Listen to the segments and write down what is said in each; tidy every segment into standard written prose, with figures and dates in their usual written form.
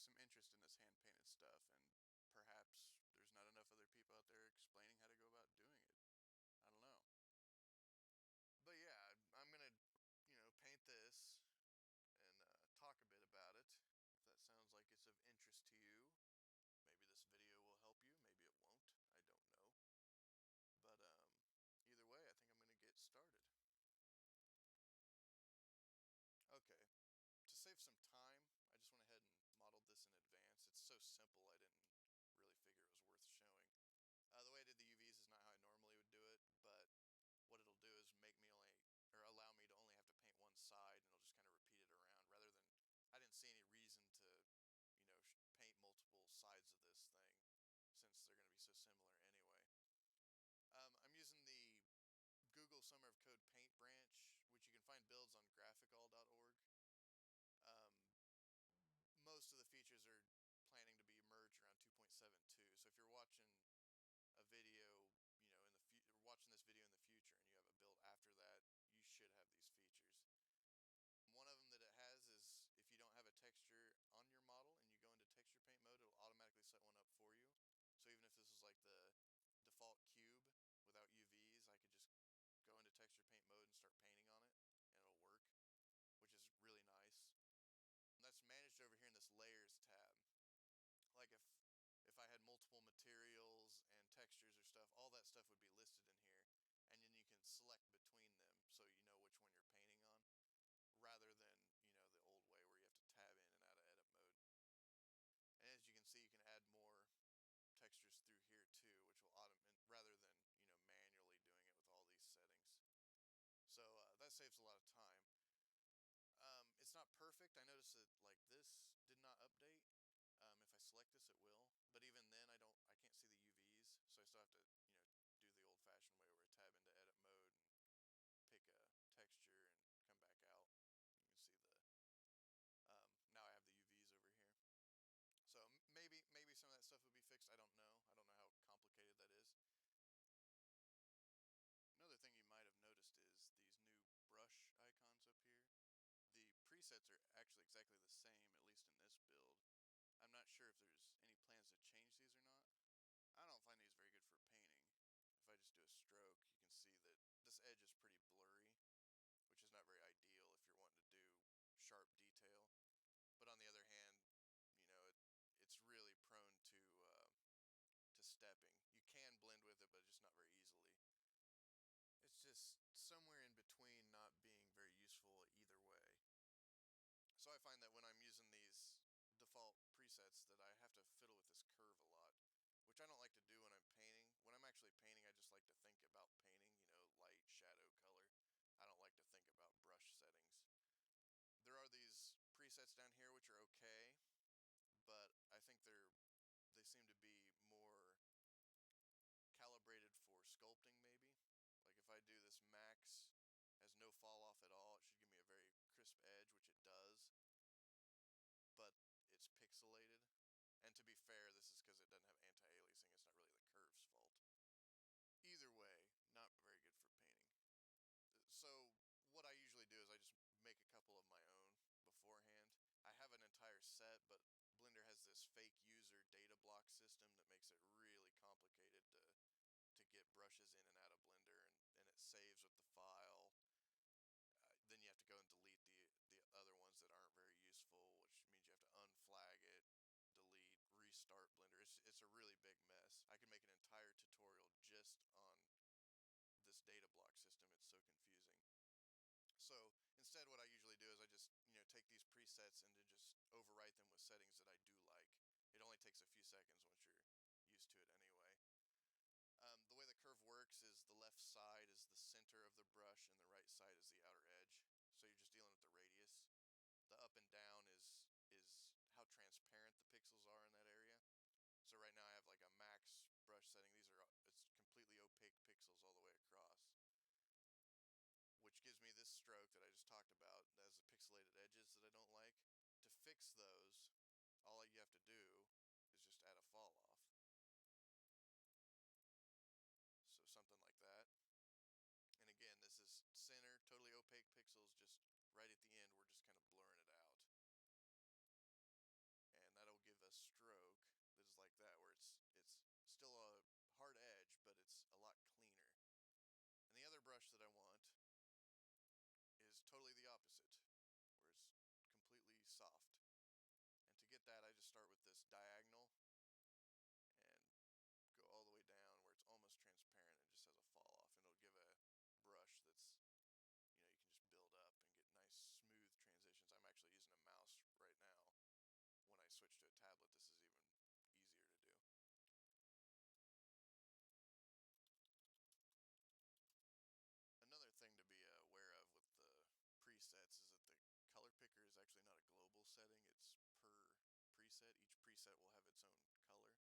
some interest in this hand-painted stuff, and perhaps there's not enough other people out there explaining how to go about doing it. I don't know. But yeah, I'm gonna, paint this and talk a bit about it. If that sounds like it's of interest to you, maybe this video will help you, maybe it won't. I don't know. But either way, I think I'm gonna get started. Okay, to save some time, I just went ahead and modeled this in advance. It's so simple, I didn't really figure it was worth showing. The way I did the UVs is not how I normally would do it, but what it'll do is make me only, or allow me to only have to paint one side, and it'll just kind of repeat it around, rather than, I didn't see any reason to, paint multiple sides of this thing, since they're going to be so similar anyway. I'm using the Google Summer of Code paint branch, which you can find builds on graphicall.org. Um, Most of the features are planning to be merged around 2.72. So if you're watching a video, in the future, watching this video in the future, and you have a build after that, you should have these features. One of them that it has is if you don't have a texture on your model and you go into texture paint mode, it'll automatically set one up for you. So even if this is like the default cube without UVs, I could just go into texture paint mode and start painting on it, and it'll work, which is really nice. And that's managed over here in this layers tab. Like if I had multiple materials and textures or stuff, all that stuff would be listed in here, and then you can select between them so you know which one you're painting on, rather than, the old way where you have to tab in and out of edit mode. And as you can see, you can add more textures through here too, which will automate, rather than, manually doing it with all these settings. So that saves a lot of time. It's not perfect. I noticed that like this did not update. If I select this, it will. But even then, I can't see the UVs, so I still have to, do the old-fashioned way where I tab into edit mode and pick a texture and come back out. You can see now I have the UVs over here. So maybe some of that stuff would be fixed. I don't know. I don't know how complicated that is. Another thing you might have noticed is these new brush icons up here. The presets are actually exactly the same, at least in this build. I'm not sure if there's any plans to change these or not. I don't find these very good for painting. If I just do a stroke, you can see that this edge is pretty blurry, which is not very ideal if you're wanting to do sharp detail. But on the other hand, it's really prone to stepping. You can blend with it, but just not very easily. It's just somewhere in between not being very useful either way. So I find that when I'm using these default presets that I have to fiddle with this curve a lot, which I don't like to do when I'm painting. When I'm actually painting, I just like to think about painting, light, shadow, color. I don't like to think about brush settings. There are these presets down here which are okay, but I think they seem to be more calibrated for sculpting maybe. Like if I do this max has no fall off at all, it should give me a very crisp edge, which it does, but it's pixelated. And to be fair, this is because it doesn't have anti-aliasing, it's not really the curve's fault. Either way, not very good for painting. So what I usually do is I just make a couple of my own beforehand. I have an entire set, but Blender has this fake user data block system that makes it really complicated to get brushes in and out of Blender, and it saves with the file. Then you have to go and delete the other ones that aren't very useful, which means you have to unflag it, delete, restart Blender. It's a really big mess. I could make an entire tutorial just on this data block system. It's so confusing. So instead, what I usually do is I just, take these presets and then just overwrite them with settings that I do like. It only takes a few seconds once you're used to it anyway. The way the curve works is the left side is the center of the brush and the right side is the outer edge. So you're just dealing with the radius. The up and down is how transparent the pixels are in that area. So right now I have like a max brush setting. It's completely opaque pixels all the way across, which gives me this stroke that I just talked about that has the pixelated edges that I don't like. To fix those, all you have to do is just add a fall off. So something like that. And again, this is center, totally opaque pixels, just right at the end, we're just kind of blurring it out. And that'll brush that I want is totally the opposite, where it's completely soft. And to get that, I just start with this diagonal and go all the way down where it's almost transparent and just has a fall off, and it'll give a brush that's, you can just build up and get nice smooth transitions. I'm actually using a mouse right now. When I switch to a tablet, this is even easier to do. Another thing to be aware of with the presets is that the color picker is actually not a global setting, it's per preset. Each preset will have its own color.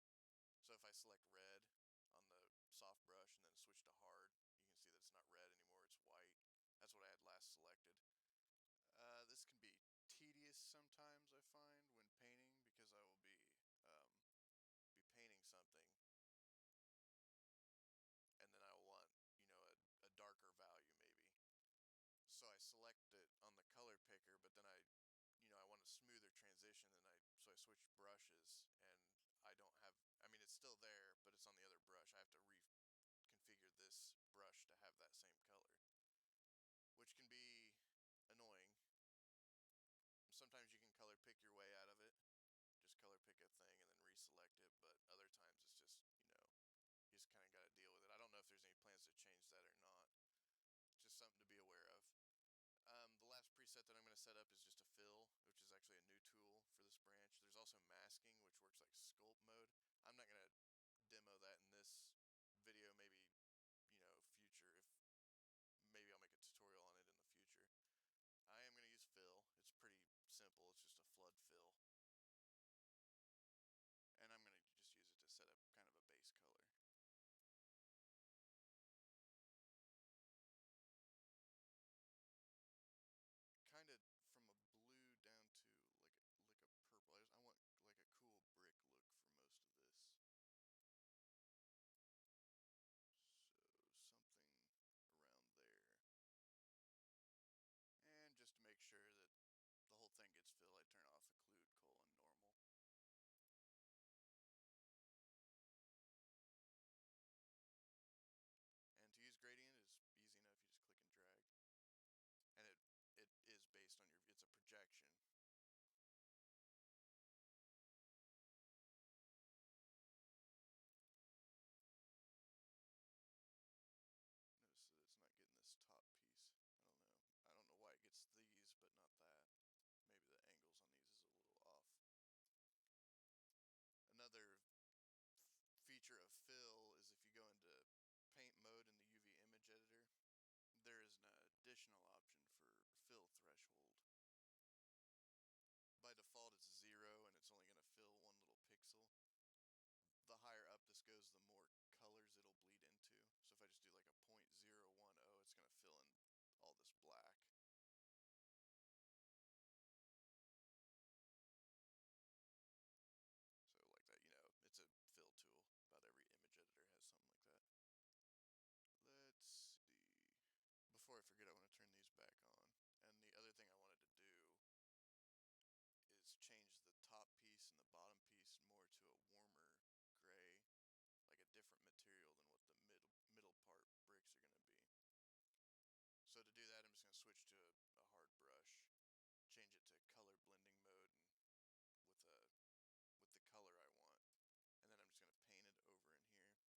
So if I select red on the soft brush and then switch to hard, you can see that it's not red anymore, it's white. That's what I had last selected. This can be tedious sometimes, I find, when painting, because I will be painting something, and then I will want, a darker value maybe. So I select it on the color picker, but then I want a smoother transition, and so I switch brushes, and I don't have, it's still there, but it's on the other brush. I have to reconfigure this brush to have that same color, which can be annoying. Sometimes you can color pick your way out of it, just color pick a thing and then reselect it, but other times it's just, you just kind of got to deal with it. I don't know if there's any plans to change that or not. Just something to be aware of. The last preset that I'm going to set up is just a fill, which is actually a new tool for this branch. There's also masking, which works like sculpt mode. I'm not going to demo that in this video. Maybe, future, if maybe I'll make a tutorial on it in the future. I am going to use fill. It's pretty simple. It's just a flood fill. And I'm going to just use it to set up kind of a base color. Kind of from a blue down to like a purple. I want like a cool brick look for most of this. So something around there. And just to make sure that the whole thing gets filled, I turn off occlude :normal. And to use gradient is easy enough. You just click and drag. And it is based on it's a projection. Notice that it's not getting this top piece. I don't know. I don't know why it gets these, but not that. Maybe the angles on these is a little off. Another feature of fill is if you go into paint mode in the UV image editor, there is an additional option for fill threshold. By default it's 0 and it's only going to fill one little pixel. The higher up this goes, the more colors it'll bleed into. So if I just do like a 0.010, it's going to fill in all this black. So like that, it's a fill tool. About every image editor has something like that. Let's see. Before I forget, I want to turn these back on. And the other thing I wanted to do is change the top piece and the bottom piece more to a warmer gray, like a different material than what the middle part bricks are going to be. So to do that, I'm just going to switch to a hard brush, change it to color blending mode, and with the color I want. And then I'm just going to paint it over in here.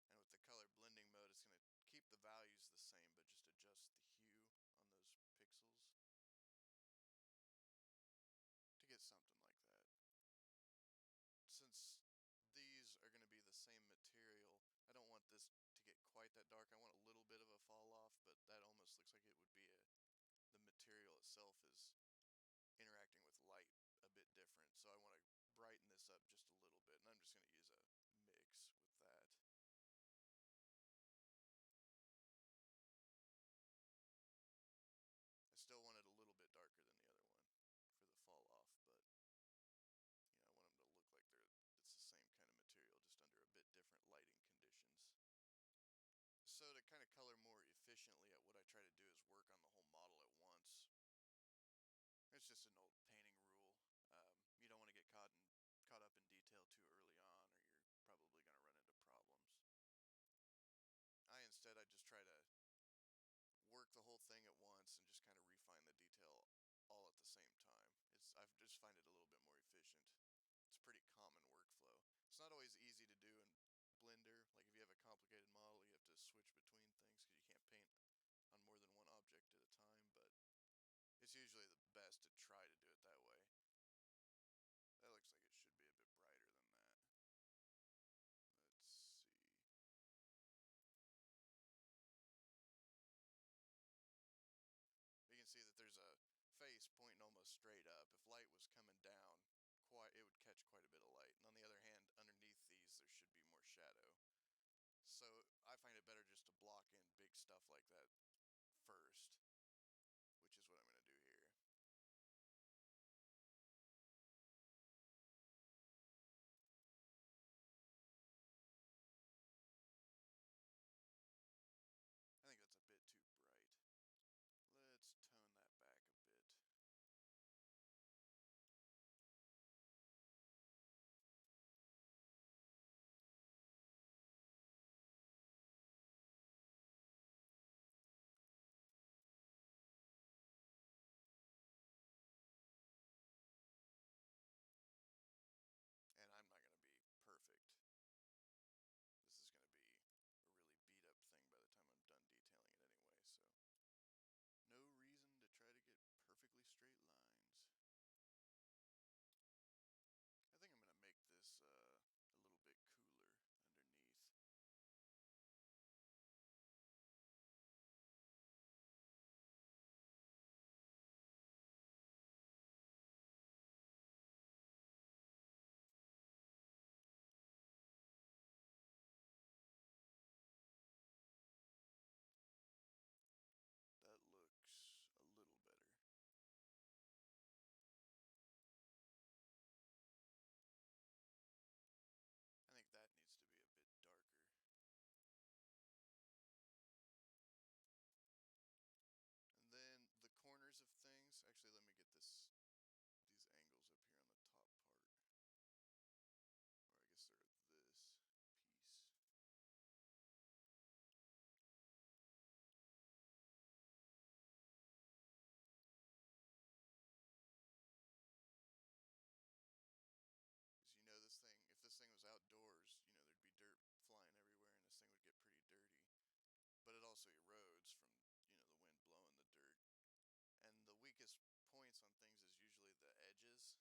And with the color blending mode, it's going to keep the values the same, but just adjust the hue on those pixels to get something like that. Since these are going to be the same material, I don't want this to get quite that dark. I want a little bit of a fall off, but that almost looks like it would be the material itself is interacting with light a bit different. So I want to brighten this up just a little bit, and I'm just going to use a mix with that. I still want it a little bit darker than the other one for the fall off, but I want them to look like it's the same kind of material, just under a bit different lighting conditions. So to kind of color more efficiently, what I try to do is work on the whole model at once. It's just an old painting rule. You don't want to get caught up in detail too early on, or you're probably going to run into problems. I just try to the whole thing at once and just kind of refine the detail all at the same time. I've just find it a little bit more efficient. It's a pretty common workflow. It's not always easy to do in Blender. Like if you have a complicated model, you have to switch between things because you can't paint on more than one object at a time, but it's usually the best to try to do it that way. That looks like it should be a bit brighter than that. Let's see. You can see that there's a face pointing almost straight up. If light was coming down, it would catch quite a bit of light. And on the other hand, underneath these, there should be more shadow. So I find it better just to block in big stuff like that first, which is what I'm going to do here. I think that's a bit too bright. Let's tone that back a bit. And I'm not going to be perfect. This is going to be a really beat up thing by the time I'm done detailing it anyway, so no reason to try to get perfectly straight lines. I think I'm going to make this a little bit cooler underneath. That looks a little better. I think that needs to be a bit darker. And then the corners of things, actually let me get these angles up here on the top part. Or I guess they're this piece. Because you know this thing, if this thing was outdoors, you know, there'd be dirt flying everywhere and this thing would get pretty dirty. But it also erodes from, you know, the wind blowing the dirt. And the weakest points on things is usually the edges.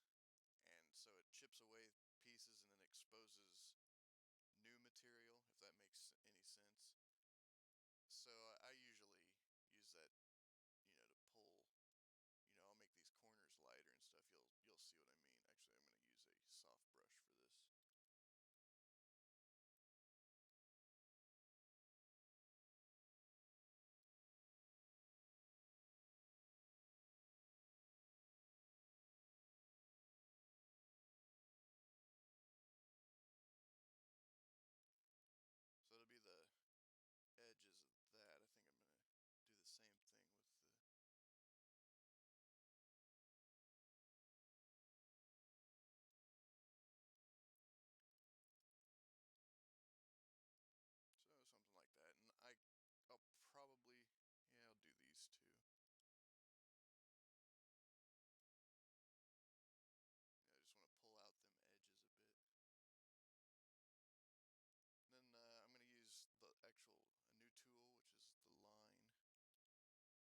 And so it chips away pieces and then exposes new material, if that makes any sense. So I usually use that, you know, to pull. You know, I'll make these corners lighter and stuff. You'll see what I mean. Actually, I'm going to use a soft brush for this. So it'll be the edges of that. I think I'm going to do the same thing with the... So something like that. And I'll probably... Yeah, I'll do these two. Yeah, I just want to pull out them edges a bit. Then I'm going to use a new tool, which is the line.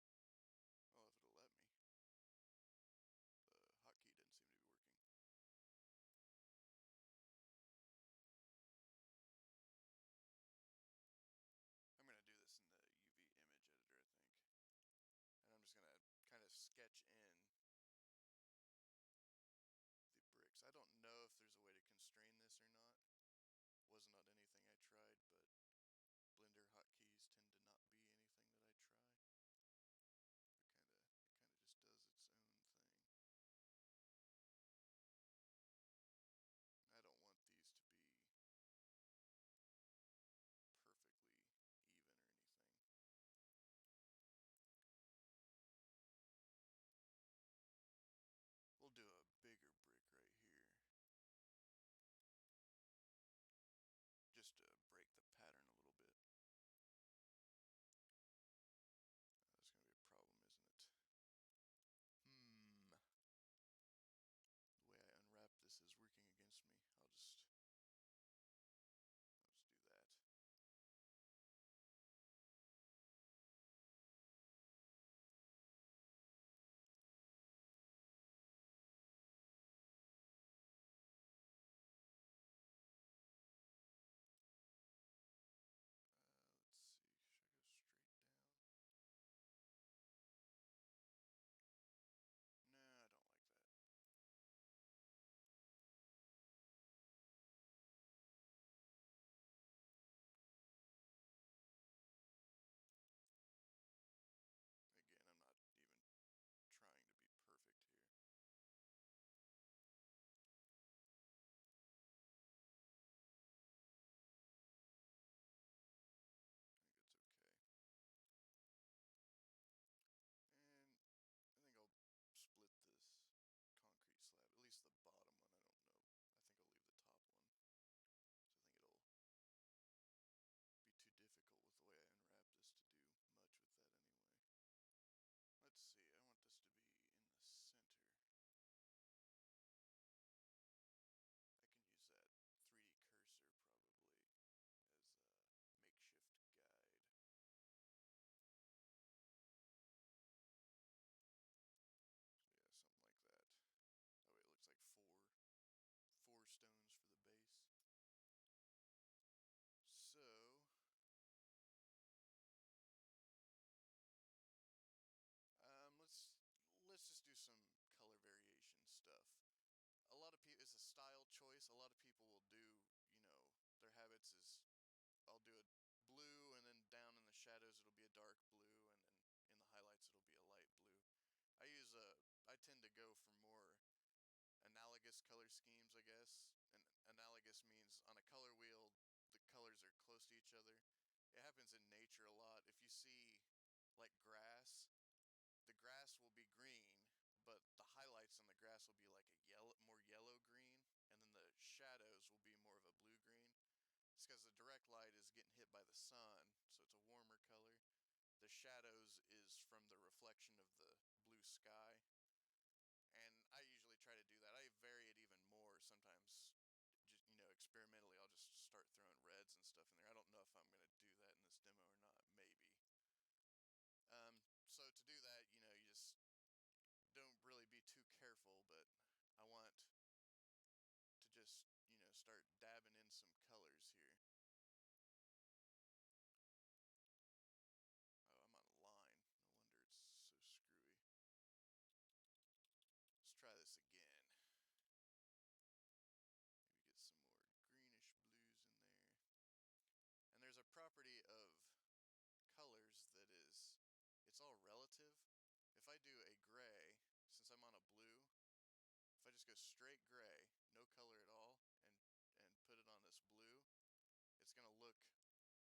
stones for the base. So, let's just do some color variation stuff. A lot of people, it's a style choice. A lot of people will do, their habits is I'll do a blue, and then down in the shadows it'll be a dark blue, and then in the highlights it'll be a light blue. I tend to go for more analogous color schemes, I guess. And analogous means on a color wheel, the colors are close to each other. It happens in nature a lot. If you see, like, grass, the grass will be green, but the highlights on the grass will be like a more yellow green, and then the shadows will be more of a blue green. It's because the direct light is getting hit by the sun, so it's a warmer color. The shadows is from the reflection of the blue sky. And I usually try to do that. I vary it even more sometimes. Just, experimentally, I'll just start throwing reds and stuff in there. I don't know if I'm going to do that in this demo or not. Maybe. So to do that, you just don't really be too careful, but I want to just, start dabbing in some colors here. Oh, I'm on a line. No wonder it's so screwy. Let's try this again. Maybe get some more greenish blues in there. And there's a property of colors that is, it's all relative. If I do a gray, since I'm on a blue, if I just go straight gray, no color at all, and put it on this blue, it's going to look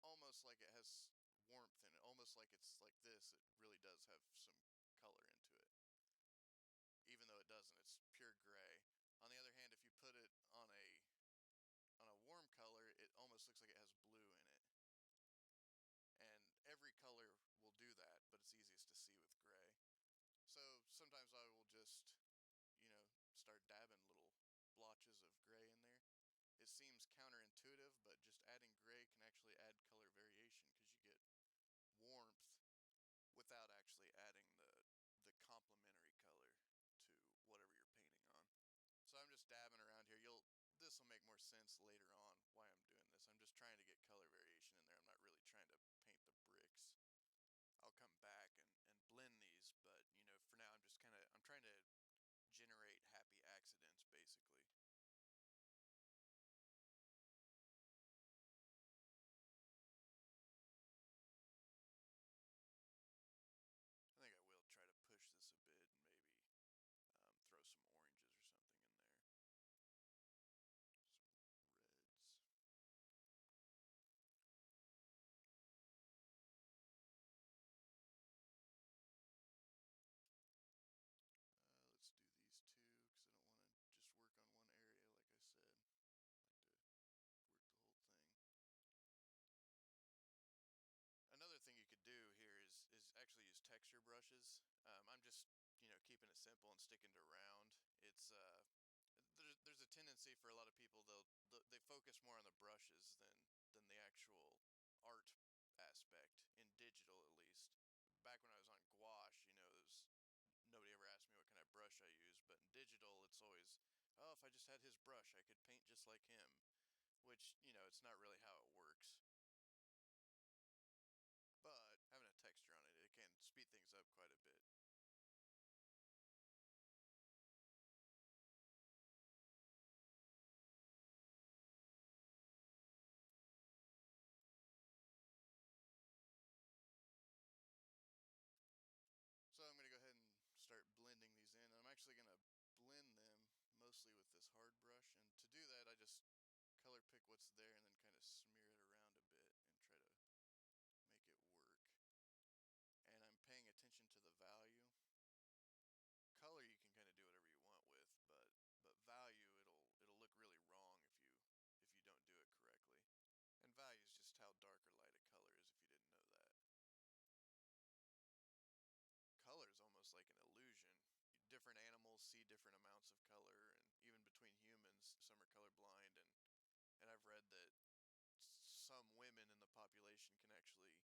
almost like it has warmth in it, almost like it's like this. It really does have some color into it. Even though it doesn't, it's pure gray. On the other hand, if you put it on a warm color, it almost looks like it has blue in it. And every color will do that, but it's easiest to see with gray. So sometimes I will just, start dabbing little blotches of gray in there. It seems counterintuitive, but just adding gray can actually add color variation because you get warmth without actually adding the complementary color to whatever you're painting on. So I'm just dabbing around here. This will make more sense later on why I'm doing this. I'm just trying to get color variation in there. I'm not really trying to paint the bricks. I'll come back and blend these, but for now I'm trying to generate happy accidents basically. I think I will try to push this a bit and maybe throw some oranges or something in there. Some reds. Let's do these two because I don't want to just work on one area like I said. I like to work the whole thing. Another thing you could do here is actually use texture brushes. I'm just keeping it simple and sticking to round. It's there's a tendency for a lot of people they focus more on the brushes than the actual art aspect in digital at least. Back when I was on gouache, nobody ever asked me what kind of brush I use, but in digital it's always, oh, if I just had his brush I could paint just like him, which it's not really how it works. But having a texture on it can speed things up quite a bit. So I'm going to go ahead and start blending these in. I'm actually going to blend them mostly with this hard brush, and to do that I just color pick what's there and then kind of smear it around a bit and try to make it work. And I'm paying attention to the value. Color you can kind of do whatever you want with, but value it'll look really wrong if you don't do it correctly. And value is just how dark or light a color is if you didn't know that. Color is almost like an illusion. Different animals see different amounts of color, and even between humans, some are colorblind, and I've read that some women in the population can actually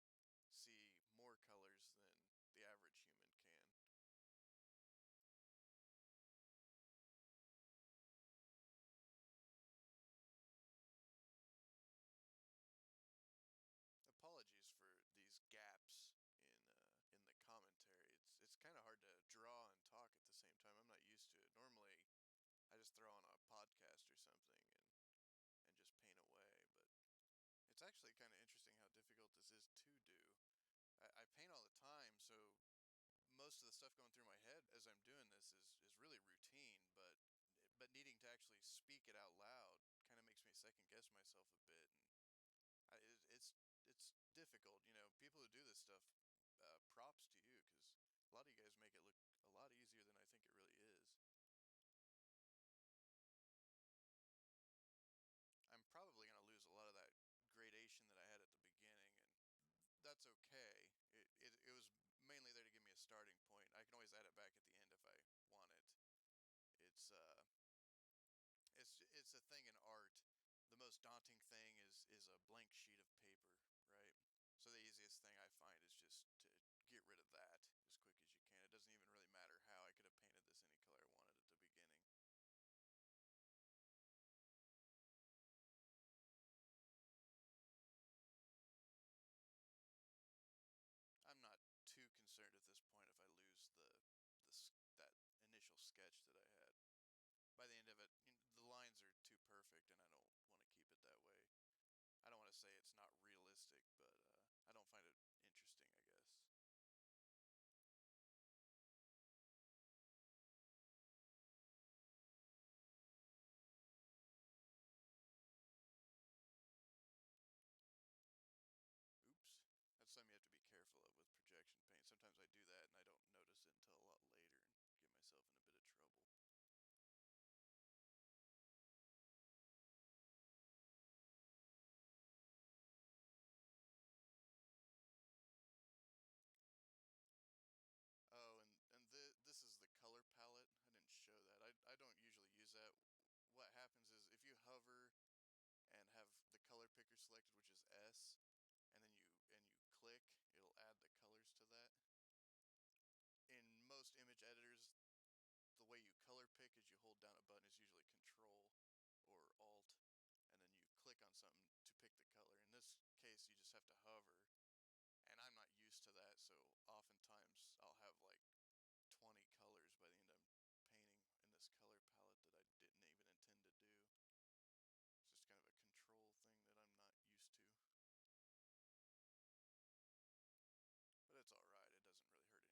see more colors than the average human can. just throw on a podcast or something and just paint away. But it's actually kind of interesting how difficult this is to do. I paint all the time, so most of the stuff going through my head as I'm doing this is really routine, but needing to actually speak it out loud kind of makes me second guess myself a bit, and it's difficult. You know, people who do this stuff, props to you, because a lot of you guys make it look a lot easier than I think it really is. I'm probably gonna lose a lot of that gradation that I had at the beginning, and that's okay. It was mainly there to give me a starting point. I can always add it back at the end if I want it. It's uh it's a thing in art. The most daunting thing is a blank sheet of paper, right? So the easiest thing I find is just to get rid of that as quick as you can. It doesn't even really matter how. I could have painted this any color I wanted at the beginning. I'm not too concerned at this point if I lose that initial sketch that I had. By the end of it, the lines are too perfect, and I don't want to keep it that way. I don't want to say it's not realistic, but I don't find it interesting, I guess. Oops. That's something you have to be careful of with projection paint. Sometimes I do that and I don't notice it until a lot later and get myself in a bit of trouble. Oh, and this is the color palette. I didn't show that. I don't usually use that. What happens is if you hover and have the color picker selected, which is S, and then you click, it'll add the colors to that. In most image editors, the way you color pick is you hold down a button, is usually Control or Alt, and then you click on something to pick the color. In this case, you just have to hover, and I'm not used to that, so oftentimes I'll have like 20 colors by the end I'm painting in this color palette that I didn't even intend to do. It's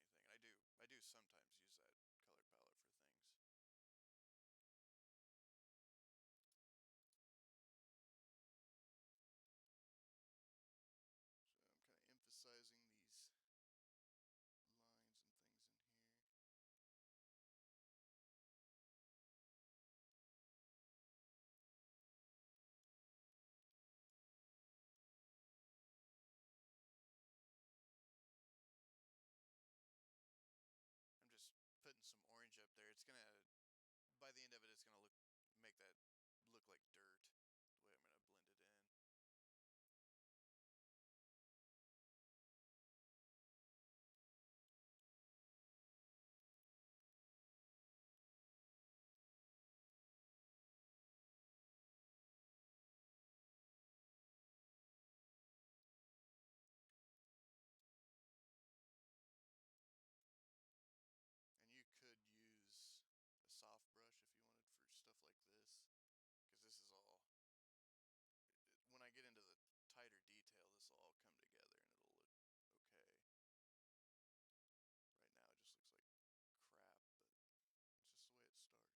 just kind of a control thing that I'm not used to. But it's alright, it doesn't really hurt anything. And I do sometimes use that color palette for things. So I'm kind of emphasizing these lines and things in here. I'm just putting some orange up there. It's gonna, by the end of it, it's gonna make that look like dirt, the way I'm gonna blend it in. And you could use a soft brush if you wanted for stuff like this, because this is all, when I get into the tighter detail, this will all come together and it'll look okay. Right now it just looks like crap,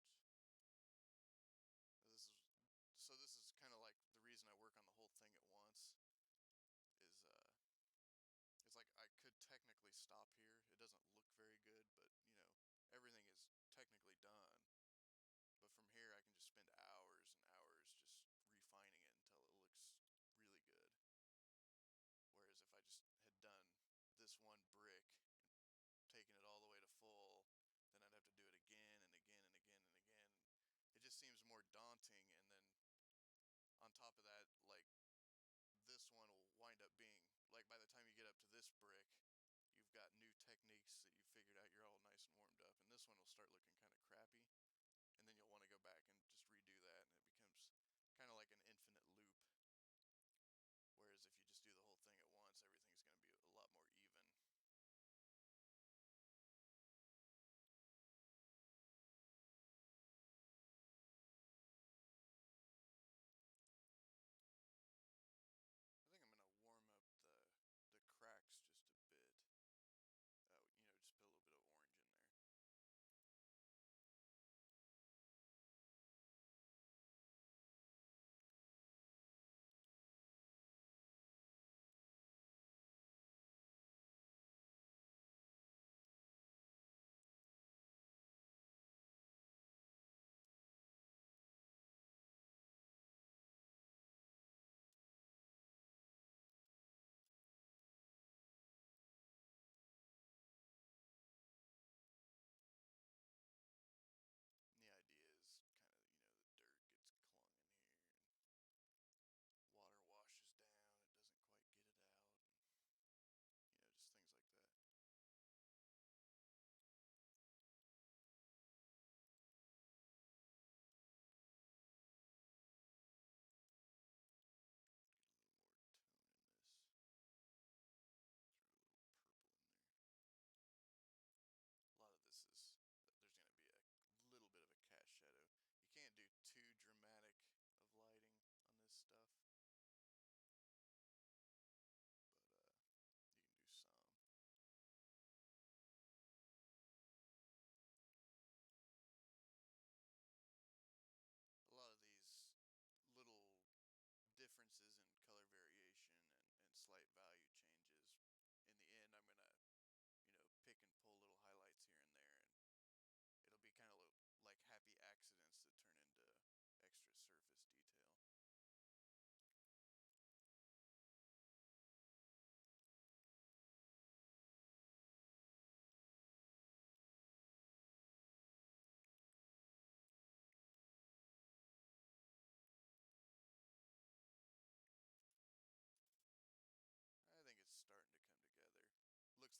but it's just the way it starts. This is this is kind of like the reason I work on the whole thing at once is it's like I could technically stop here. It doesn't look very good, but everything is technically done. But from here I can just spend hours and hours just refining it until it looks really good. Whereas if I just had done this one brick and taken it all the way to full, then I'd have to do it again and again and again and again. It just seems more daunting, and then on top of that, like, this one will wind up being like, by the time you get up to this brick, you've got new techniques that you've figured out, you're all nice and warmed up, and this one will start looking kind of crappy, and then you'll want to go back and just redo that, and it becomes kind of like an infinite loop. Whereas if you just do the whole thing at once, everything's going to be a lot more even.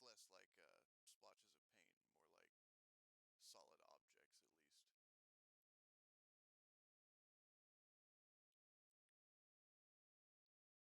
less like splotches of paint, more like solid objects at least. I'm gonna add in some orange down here too for the same reason. This is gonna it's gonna wind up looking like dirt by the end of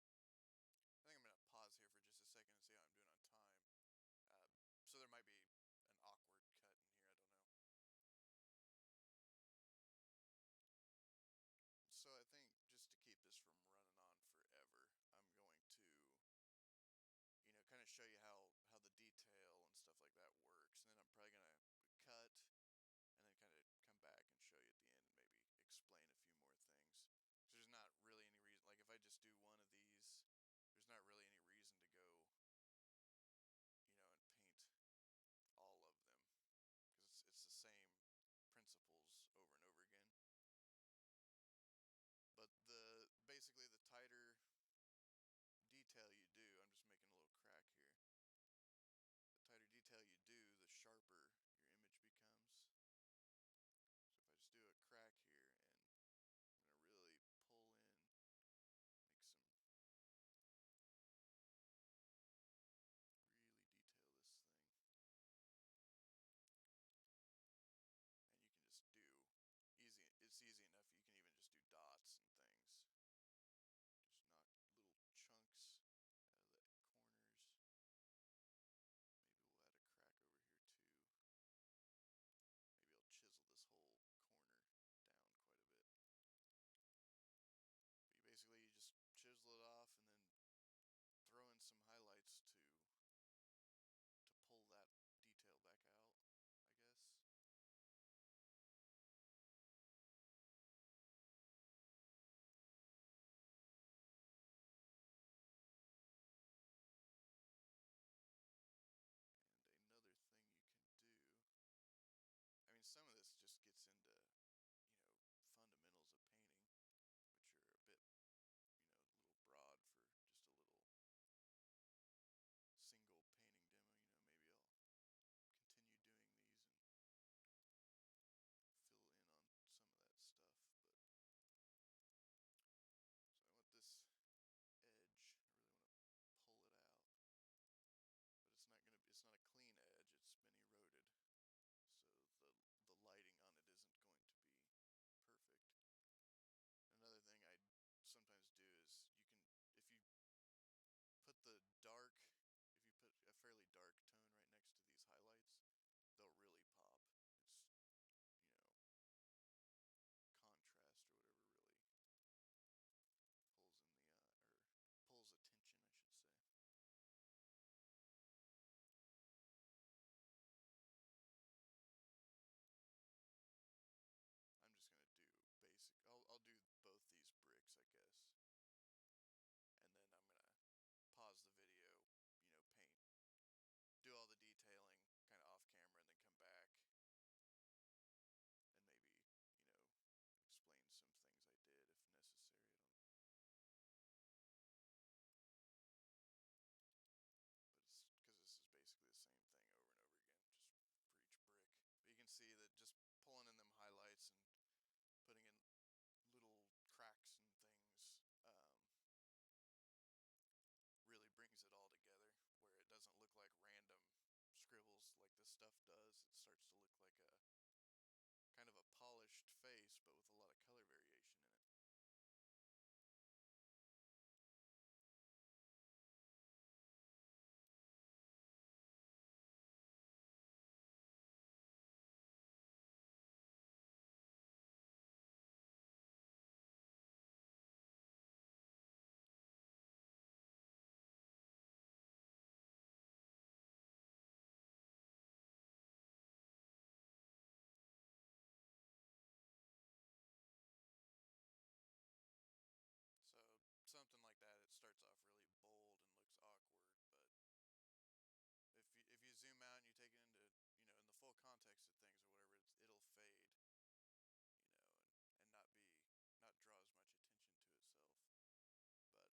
it. I think I'm gonna pause here for just a second and see how I'm doing on time. Uh, so there might be an awkward cut in here. I don't know. So I think just to keep this from running on forever, I'm going to, kind of show you how the detail and stuff like that works, and then I'm probably gonna cut and then kind of come back and show you at the end and maybe explain a few more things. So there's not really any reason, like if I just do one of these, there's not really any reason to go, and paint all of them because it's the same principles over and over again. But basically the tighter detail you do, I'm just making a little crack here. The tighter detail you do, the sharper your image becomes. So if I just do a crack here and I'm going to really pull in, make some, really detail this thing. And you can just do, it's easy enough, you can even just do dots and things. Just knock little chunks out of that corner. this stuff does. It starts to look like a kind of a polished face, but with a lot of color variation in it. So something like that, it starts off really bold and looks awkward, but if you zoom out and you take it into, in the full context of things or whatever, it'll fade, and not draw as much attention to itself.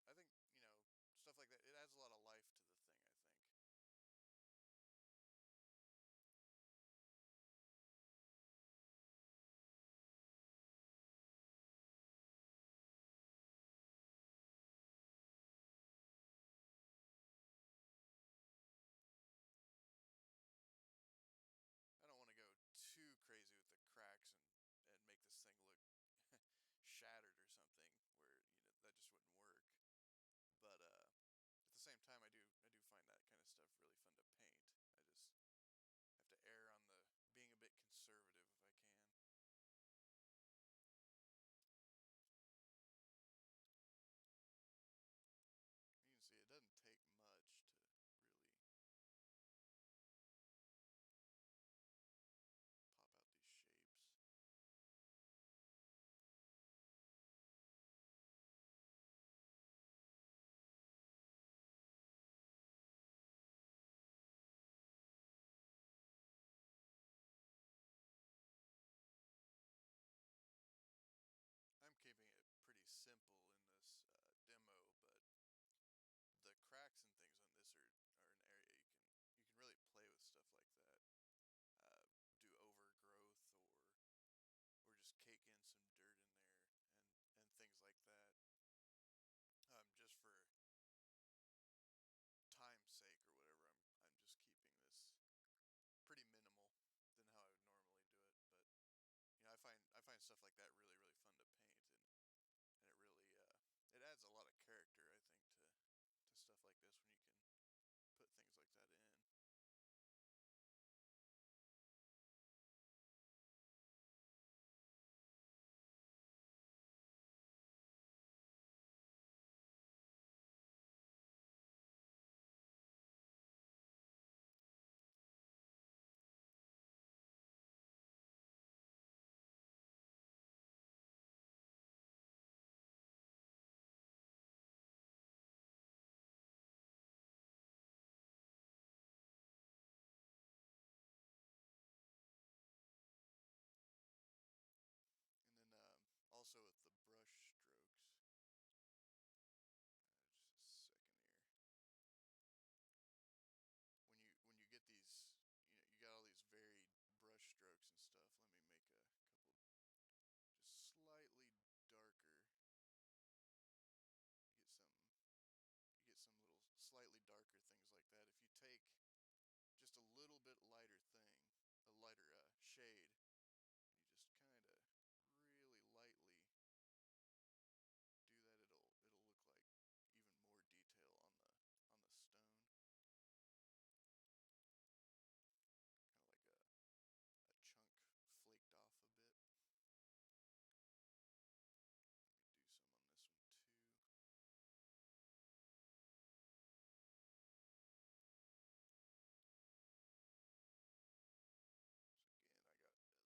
But I think, stuff like that, it adds a lot of life to the thing, I think. I don't want to go too crazy with the cracks and make this thing look shattered or something where, that just wouldn't work. But at the same time, I do find that kind of stuff really fun to paint. I just have to err on the being a bit conservative if I can. You can see it doesn't take much to really pop out these shapes. I'm keeping it pretty simple in this demo, but the cracks and things on this are an area you can really play with stuff like that. Uh, do overgrowth or just cake in some dirt in there and things like that. Just for time's sake or whatever, I'm just keeping this pretty minimal than how I would normally do it. But I find stuff like that really really fun to paint, and it really it adds a lot of character, I think, to stuff like this when you can put things like that in. And then also with the brush strokes, just a second here. When you get these, you got all these varied brush strokes and stuff. Let me make a couple just slightly darker. You get some you get some little slightly darker things like that. If you take just a little bit lighter thing, a lighter shade, you just kind of really lightly do that, it'll look like even more detail on the stone, kind of like a chunk flaked off a bit. Let me do some on this one too. So again, I got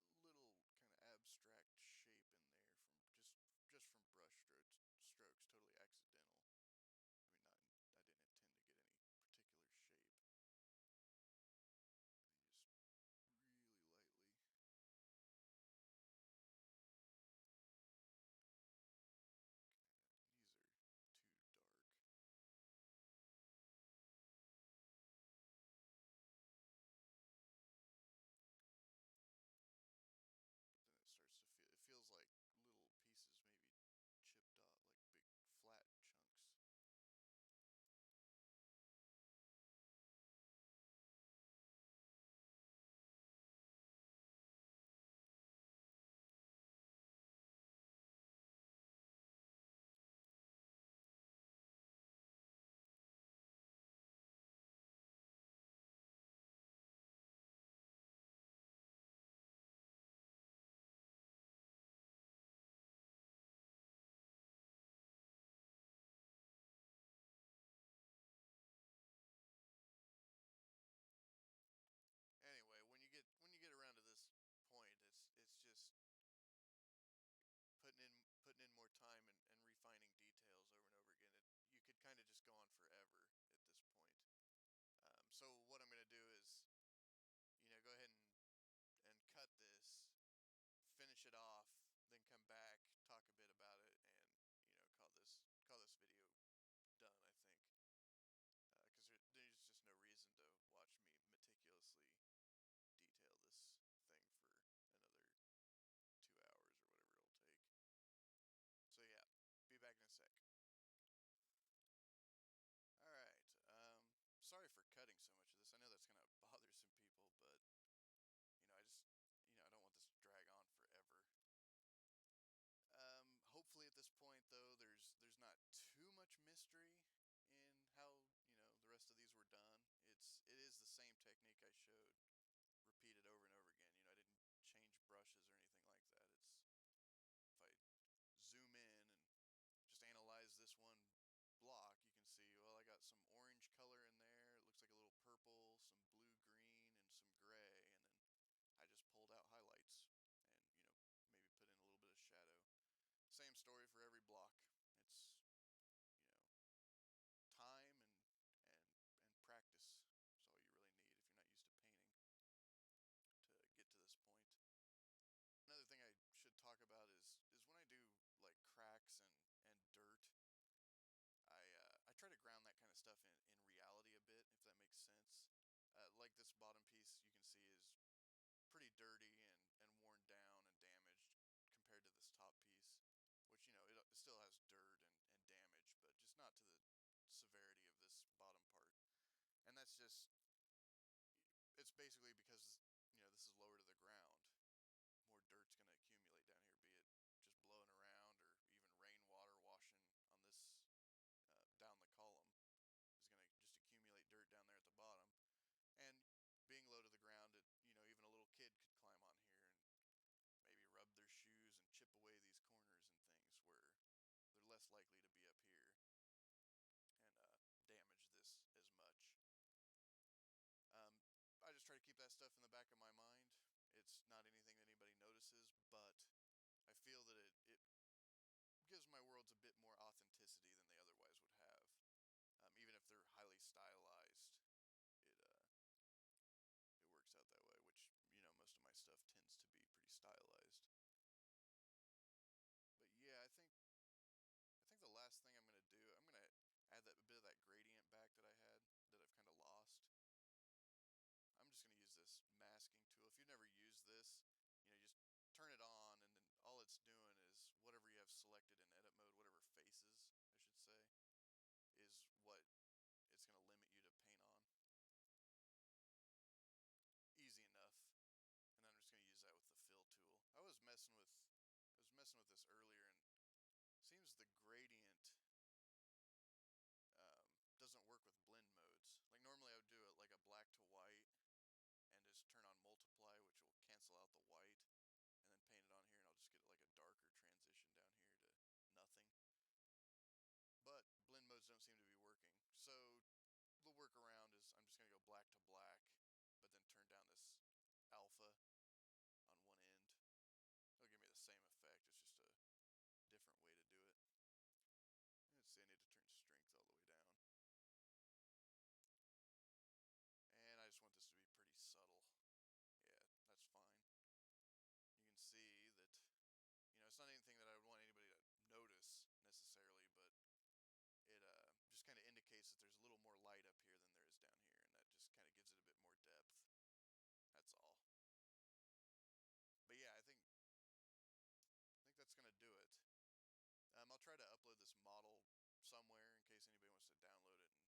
So what I'm gonna do is, go ahead and cut this, finish it off, then come back, talk a bit about it, and call this video done. I think because there's just no reason to watch me meticulously detail this thing for another 2 hours or whatever it'll take. So yeah, be back in a sec. All right. Sorry for cutting so much of this. I know that's gonna bother some people, but I just I don't want this to drag on forever. Hopefully at this point though, there's not too much mystery in how the rest of these were done. It is the same technique I showed, repeated over and over again. I didn't change brushes or anything like that. It's if I zoom in and just analyze this one block, you can see, well, I got some orange color in there. It looks like a little purple, some blue green, and some gray. And then I just pulled out highlights and, maybe put in a little bit of shadow. Same story for every block. It's, you know, time and, and practice is all you really need if you're not used to painting to get to this point. Another thing I should talk about is when I do like cracks and dirt, I try to ground that kind of stuff in reality a bit, if that makes sense. Like this bottom piece, you can see is pretty dirty and worn down and damaged compared to this top piece, which it still has dirt and damage, but just not to the severity of this bottom part. And that's just it's basically because this is lower to the ground. More dirt's going to accumulate down here, be it just blowing around or even rainwater washing on this down the column is going to just accumulate dirt down there at the bottom. And being low to the ground, even a little kid could climb on here and maybe rub their shoes and chip away these corners and things where they're less likely to be up here and damage this as much. Um, I just try to keep that stuff in the back of my mind. It's not anything that anybody notices, but I feel that it gives my worlds a bit more authenticity than they otherwise would have. Even if they're highly stylized, it it works out that way, which most of my stuff tends to be pretty stylized. But yeah, I think the last thing I'm gonna do, I'm gonna add that a bit of that gradient back that I had that I've kind of lost. I'm just gonna use this masking tool. If you've never used this, just turn it on, and then all it's doing is whatever you have selected in edit mode, whatever faces, I should say, is what it's gonna limit you to paint on. Easy enough. And I'm just gonna use that with the fill tool. I was messing with this earlier, and it seems the gradient doesn't work with blend modes. Like normally I would do it like a black to white and just turn on multiply, which will cancel out the white, and then paint it on here, and I'll just get like a darker transition down here to nothing. But blend modes don't seem to be working. So the workaround is I'm just gonna go black to black, but then turn down this alpha on one end. It'll give me the same effect, it's just a different way to do it. Let's see, I need to turn strength all the way down. And I just want this to be pretty subtle. Yeah, that's fine. You can see that, it's not anything that I would want anybody to notice necessarily, but it just kind of indicates that there's a little more light up here than there is down here, and that just kind of gives it a bit more depth. That's all. But yeah, I think that's gonna do it. I'll try to upload this model somewhere in case anybody wants to download it